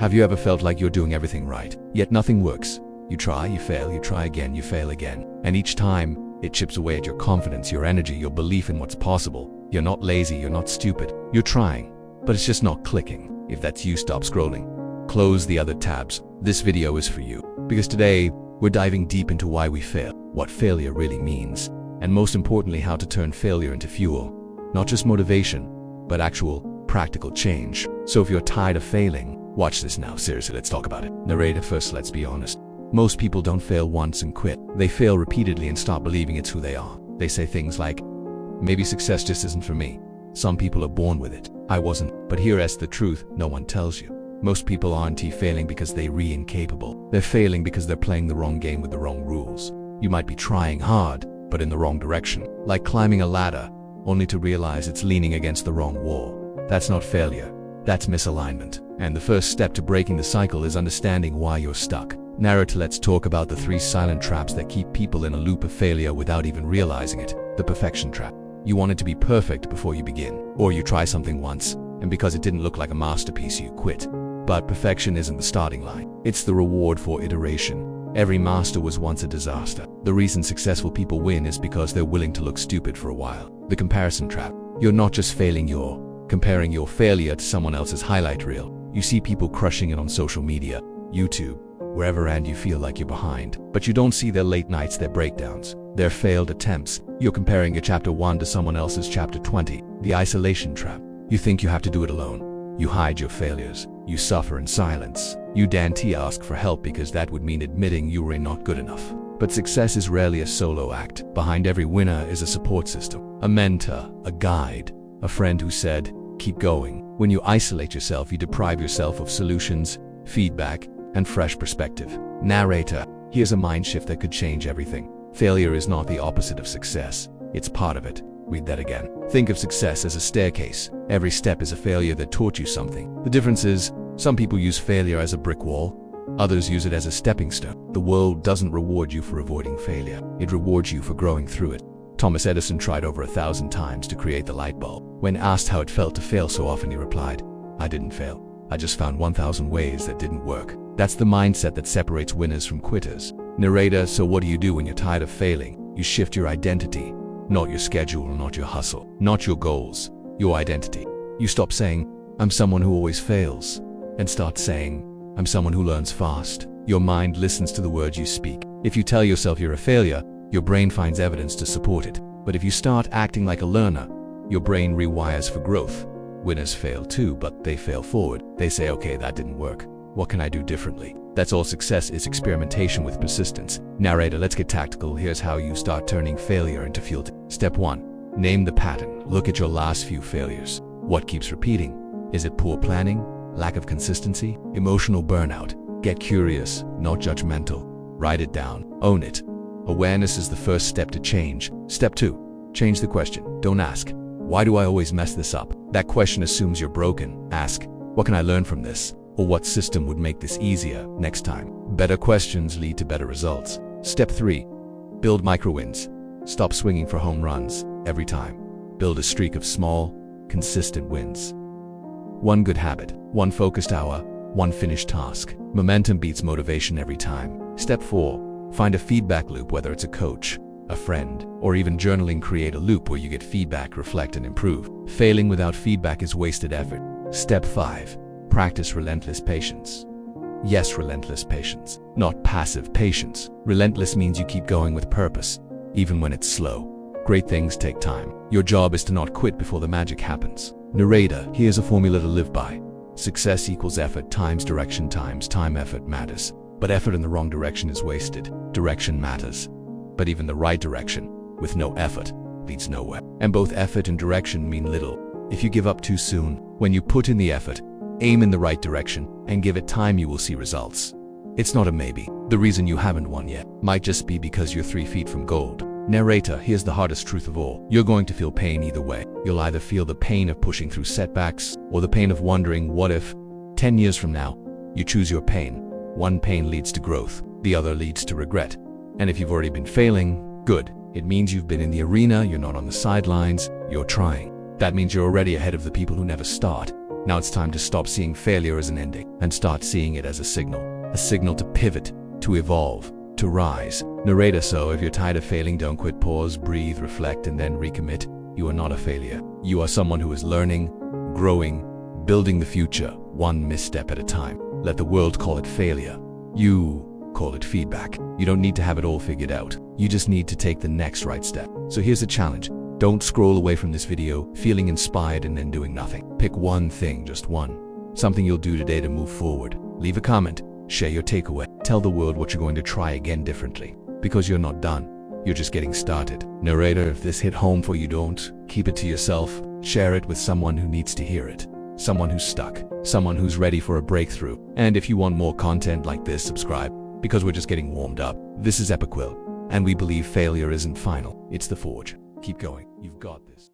Have you ever felt like you're doing everything right, yet nothing works? You try, you fail, you try again, you fail again. And each time, it chips away at your confidence, your energy, your belief in what's possible. You're not lazy, you're not stupid. You're trying, but it's just not clicking. If that's you, stop scrolling. Close the other tabs. This video is for you. Because today, we're diving deep into why we fail, what failure really means, and most importantly, how to turn failure into fuel. Not just motivation, but actual, practical change. So if you're tired of failing, watch this now. Seriously, let's talk about it. Narrator first, let's be honest. Most people don't fail once and quit. They fail repeatedly and stop believing it's who they are. They say things like, maybe success just isn't for me. Some people are born with it. I wasn't. But here's the truth, no one tells you. Most people aren't failing because they're incapable. They're failing because they're playing the wrong game with the wrong rules. You might be trying hard, but in the wrong direction. Like climbing a ladder, only to realize it's leaning against the wrong wall. That's not failure. That's misalignment. And the first step to breaking the cycle is understanding why you're stuck. Narrator, let's talk about the 3 silent traps that keep people in a loop of failure without even realizing it. The perfection trap. You want it to be perfect before you begin. Or you try something once, and because it didn't look like a masterpiece, you quit. But perfection isn't the starting line. It's the reward for iteration. Every master was once a disaster. The reason successful people win is because they're willing to look stupid for a while. The comparison trap. You're not just failing, you're comparing your failure to someone else's highlight reel. You see people crushing it on social media, YouTube, wherever, and you feel like you're behind. But you don't see their late nights, their breakdowns, their failed attempts. You're comparing your chapter 1 to someone else's chapter 20. The isolation trap. You think you have to do it alone. You hide your failures. You suffer in silence. You daren't ask for help because that would mean admitting you were not good enough. But success is rarely a solo act. Behind every winner is a support system. A mentor, a guide, a friend who said, keep going. When you isolate yourself, you deprive yourself of solutions, feedback, and fresh perspective. Narrator, here's a mind shift that could change everything. Failure is not the opposite of success. It's part of it. Read that again. Think of success as a staircase. Every step is a failure that taught you something. The difference is, some people use failure as a brick wall. Others use it as a stepping stone. The world doesn't reward you for avoiding failure. It rewards you for growing through it. Thomas Edison tried over 1,000 times to create the light bulb. When asked how it felt to fail so often, he replied, I didn't fail. I just found 1,000 ways that didn't work. That's the mindset that separates winners from quitters. Narrator, so what do you do when you're tired of failing? You shift your identity. Not your schedule, not your hustle, not your goals, your identity. You stop saying, I'm someone who always fails, and start saying, I'm someone who learns fast. Your mind listens to the words you speak. If you tell yourself you're a failure, your brain finds evidence to support it. But if you start acting like a learner, your brain rewires for growth. Winners fail too, but they fail forward. They say, okay, that didn't work. What can I do differently? That's all success is, experimentation with persistence. Narrator, let's get tactical. Here's how you start turning failure into fuel. Step 1. Name the pattern. Look at your last few failures. What keeps repeating? Is it poor planning? Lack of consistency? Emotional burnout? Get curious, not judgmental. Write it down. Own it. Awareness is the first step to change. Step 2. Change the question. Don't ask, why do I always mess this up? That question assumes you're broken. Ask, what can I learn from this? Or what system would make this easier next time? Better questions lead to better results. Step 3. Build micro-wins. Stop swinging for home runs every time. Build a streak of small, consistent wins. 1 good habit, 1 focused hour, 1 finished task. Momentum beats motivation every time. Step 4. Find a feedback loop, whether it's a coach, a friend, or even journaling. Create a loop where you get feedback, reflect, and improve. Failing without feedback is wasted effort. Step 5. Practice relentless patience. Yes, relentless patience, not passive patience. Relentless means you keep going with purpose, even when it's slow. Great things take time. Your job is to not quit before the magic happens. Narrator, here's a formula to live by. Success equals effort times direction times time. Effort matters, but effort in the wrong direction is wasted. Direction matters, but even the right direction, with no effort, leads nowhere. And both effort and direction mean little if you give up too soon. When you put in the effort, aim in the right direction, and give it time, you will see results. It's not a maybe. The reason you haven't won yet might just be because you're 3 feet from gold. Narrator, here's the hardest truth of all. You're going to feel pain either way. You'll either feel the pain of pushing through setbacks, or the pain of wondering what if. 10 years from now, you choose your pain. One pain leads to growth, the other leads to regret. And if you've already been failing, good. It means you've been in the arena, you're not on the sidelines, you're trying. That means you're already ahead of the people who never start. Now it's time to stop seeing failure as an ending and start seeing it as a signal to pivot, to evolve, to rise. Narrator: so if you're tired of failing, don't quit. Pause, breathe, reflect, and then recommit. You are not a failure. You are someone who is learning, growing, building the future, one misstep at a time. Let the world call it failure. You call it feedback. You don't need to have it all figured out. You just need to take the next right step. So here's a challenge. Don't scroll away from this video feeling inspired and then doing nothing. Pick one thing, just one. Something you'll do today to move forward. Leave a comment. Share your takeaway. Tell the world what you're going to try again differently. Because you're not done. You're just getting started. Narrator: if this hit home for you, don't keep it to yourself. Share it with someone who needs to hear it. Someone who's stuck. Someone who's ready for a breakthrough. And if you want more content like this, subscribe. Because we're just getting warmed up. This is Epic Will, and we believe failure isn't final. It's the forge. Keep going. You've got this.